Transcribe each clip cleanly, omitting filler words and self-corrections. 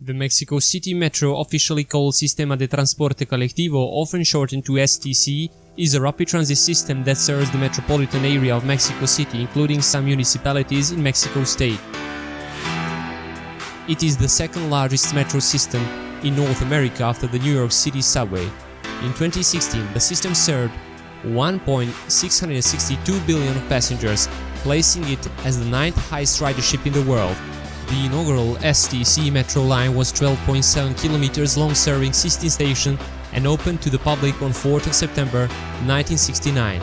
The Mexico City Metro, officially called Sistema de Transporte Colectivo, often shortened to STC, is a rapid transit system that serves the metropolitan area of Mexico City, including some municipalities in Mexico State. It is the second largest metro system in North America after the New York City subway. In 2016, the system served 1.662 billion passengers, placing it as the 9th highest ridership in the world. The inaugural STC metro line was 12.7 kilometers long, serving 16 stations, and opened to the public on 4th of September 1969.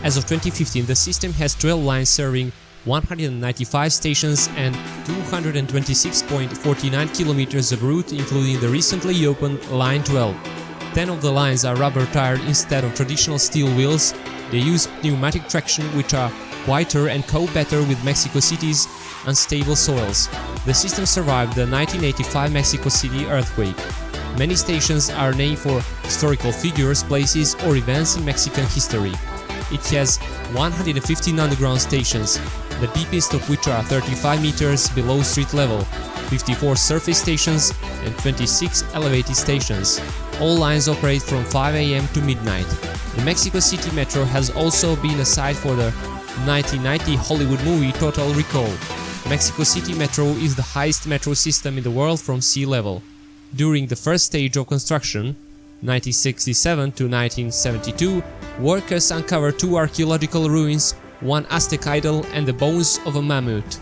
As of 2015, the system has 12 lines serving 195 stations and 226.49 kilometers of route, including the recently opened Line 12. 10 of the lines are rubber-tired instead of traditional steel wheels. They use pneumatic traction, which are quieter and cope better with Mexico City's unstable soils. The system survived the 1985 Mexico City earthquake. Many stations are named for historical figures, places, or events in Mexican history. It has 115 underground stations, the deepest of which are 35 meters below street level, 54 surface stations, and 26 elevated stations. All lines operate from 5 a.m. to midnight. The Mexico City Metro has also been a site for the 1990 Hollywood movie Total Recall. Mexico City Metro is the highest metro system in the world from sea level. During the first stage of construction, 1967 to 1972, workers uncovered 2 archaeological ruins, 1 Aztec idol, and the bones of a mammoth.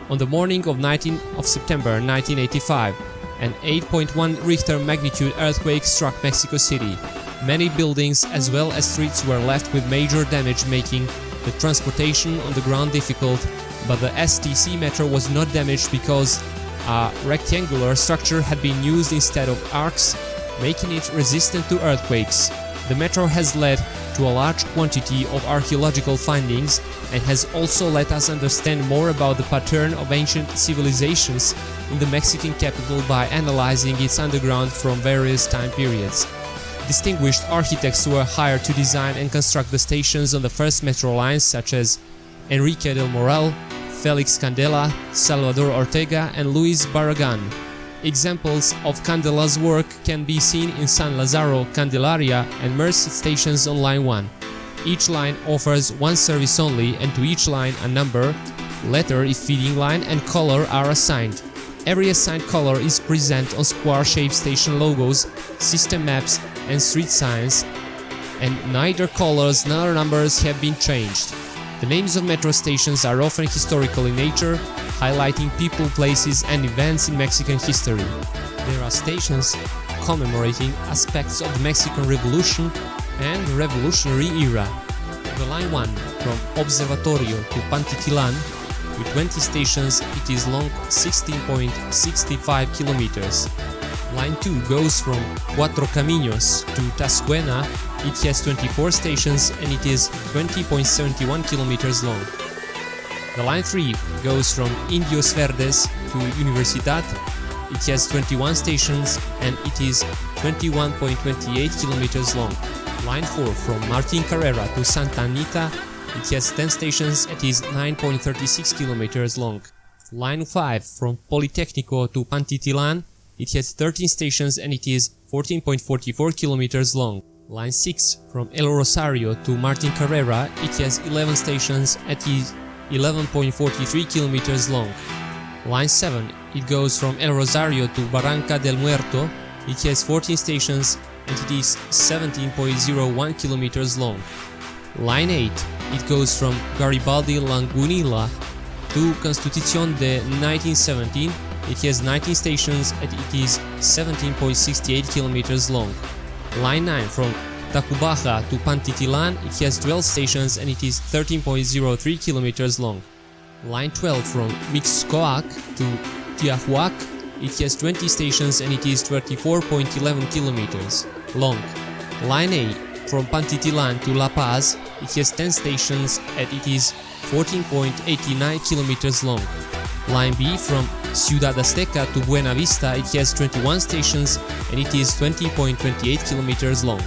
On the morning of 19th of September 1985, an 8.1 Richter magnitude earthquake struck Mexico City. Many buildings as well as streets were left with major damage, making the transportation on the ground difficult, but the STC metro was not damaged because a rectangular structure had been used instead of arcs, making it resistant to earthquakes. The metro has led to a large quantity of archaeological findings and has also let us understand more about the pattern of ancient civilizations in the Mexican capital by analyzing its underground from various time periods. Distinguished architects were hired to design and construct the stations on the first metro lines, such as Enrique del Moral, Felix Candela, Salvador Ortega, and Luis Barragan. Examples of Candela's work can be seen in San Lazaro, Candelaria, and Merced stations on Line 1. Each line offers one service only, and to each line a number, letter if feeding line, and color are assigned. Every assigned color is present on square-shaped station logos, system maps, and street signs, and neither colors nor numbers have been changed. The names of metro stations are often historical in nature, highlighting people, places, and events in Mexican history. There are stations commemorating aspects of the Mexican Revolution and the Revolutionary era. The Line 1 from Observatorio to Pantitilan, with 20 stations, it is long 16.65 kilometers. Line 2 goes from Cuatro Caminos to Tasquena. It has 24 stations and it is 20.71 kilometers long. The Line 3 goes from Indios Verdes to Universidad. It has 21 stations and it is 21.28 kilometers long. Line 4 from Martin Carrera to Santa Anita. It has 10 stations and is 9.36 kilometers long. Line 5 from Politecnico to Pantitilan. It has 13 stations and it is 14.44 kilometers long. Line 6 from El Rosario to Martin Carrera. It has 11 stations and is 11.43 kilometers long. Line 7, it goes from El Rosario to Barranca del Muerto. It has 14 stations and it is 17.01 kilometers long. Line 8, it goes from Garibaldi Lagunilla to Constitucion de 1917. It has 19 stations and it is 17.68 kilometers long. Line 9 from Tacubaya to Pantitilan, it has 12 stations and it is 13.03 kilometers long. Line 12 from Mixcoac to Tiahuac, it has 20 stations and it is 34.11 kilometers long. Line A from Pantitilan to La Paz, it has 10 stations and it is 14.89 kilometers long. Line B from Ciudad Azteca to Buena Vista, it has 21 stations and it is 20.28 kilometers long.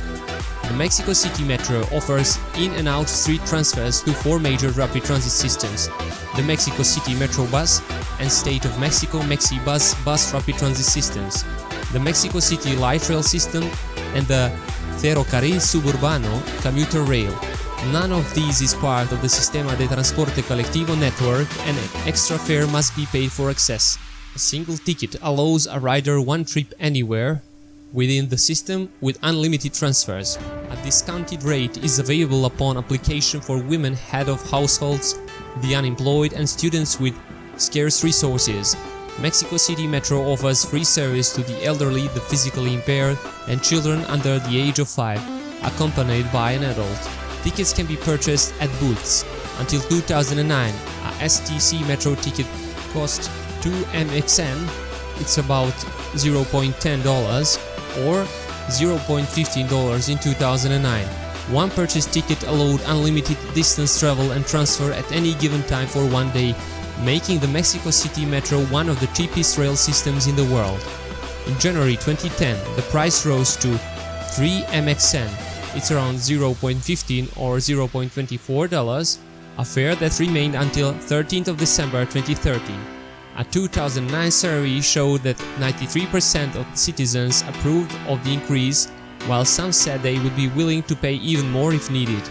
The Mexico City Metro offers in and out street transfers to 4 major rapid transit systems: the Mexico City Metro Bus and State of Mexico Mexibus bus rapid transit systems, the Mexico City Light Rail system, and the Ferrocarril Suburbano commuter rail. None of these is part of the Sistema de Transporte Colectivo network, and an extra fare must be paid for access. A single ticket allows a rider one trip anywhere within the system with unlimited transfers. A discounted rate is available upon application for women head of households, the unemployed, and students with scarce resources. Mexico City Metro offers free service to the elderly, the physically impaired, and children under the age of 5, accompanied by an adult. Tickets can be purchased at booths. Until 2009, a STC Metro ticket cost 2 MXN, it's about $0.10, or $0.15 in 2009. One purchased ticket allowed unlimited distance travel and transfer at any given time for 1 day, making the Mexico City Metro one of the cheapest rail systems in the world. In January 2010, the price rose to 3 MXN, it's around $0.15 or $0.24, a fare that remained until 13th of December 2013. A 2009 survey showed that 93% of citizens approved of the increase, while some said they would be willing to pay even more if needed.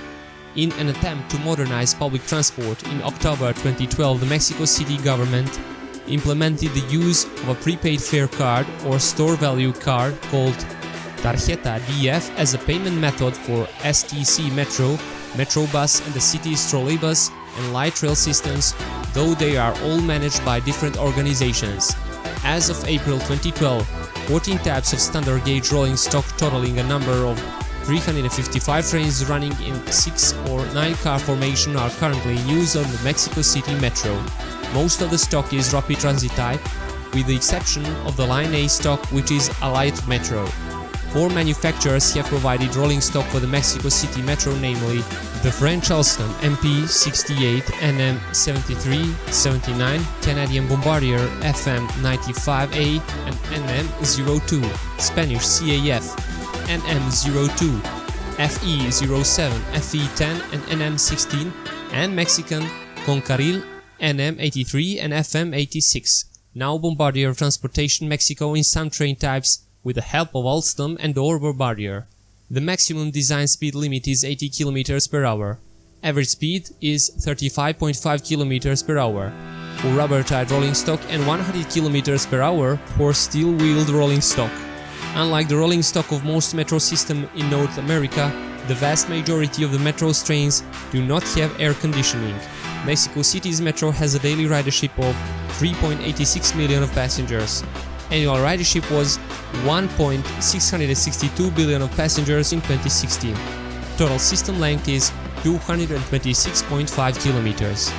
In an attempt to modernize public transport, in October 2012 the Mexico City government implemented the use of a prepaid fare card or store value card called Tarjeta DF as a payment method for STC Metro, Metrobus, and the city's trolleybus and light rail systems, though they are all managed by different organizations. As of April 2012, 14 types of standard gauge rolling stock totaling a number of 355 trains running in 6 or 9 car formation are currently in use on the Mexico City Metro. Most of the stock is rapid transit type, with the exception of the Line A stock, which is a light metro. 4 manufacturers have provided rolling stock for the Mexico City Metro, namely the French Alstom MP68, NM73-79, Canadian Bombardier FM95A and NM02, Spanish CAF NM02, FE07, FE10 and NM16, and Mexican Concaril NM83 and FM86. Now Bombardier Transportation Mexico in some train types with the help of Alstom and or Bombardier. The maximum design speed limit is 80 km per hour. Average speed is 35.5 km per hour for rubber-tied rolling stock and 100 km per hour for steel-wheeled rolling stock. Unlike the rolling stock of most metro systems in North America, the vast majority of the metro's trains do not have air conditioning. Mexico City's metro has a daily ridership of 3.86 million of passengers. Annual ridership was 1.662 billion of passengers in 2016. Total system length is 226.5 kilometers.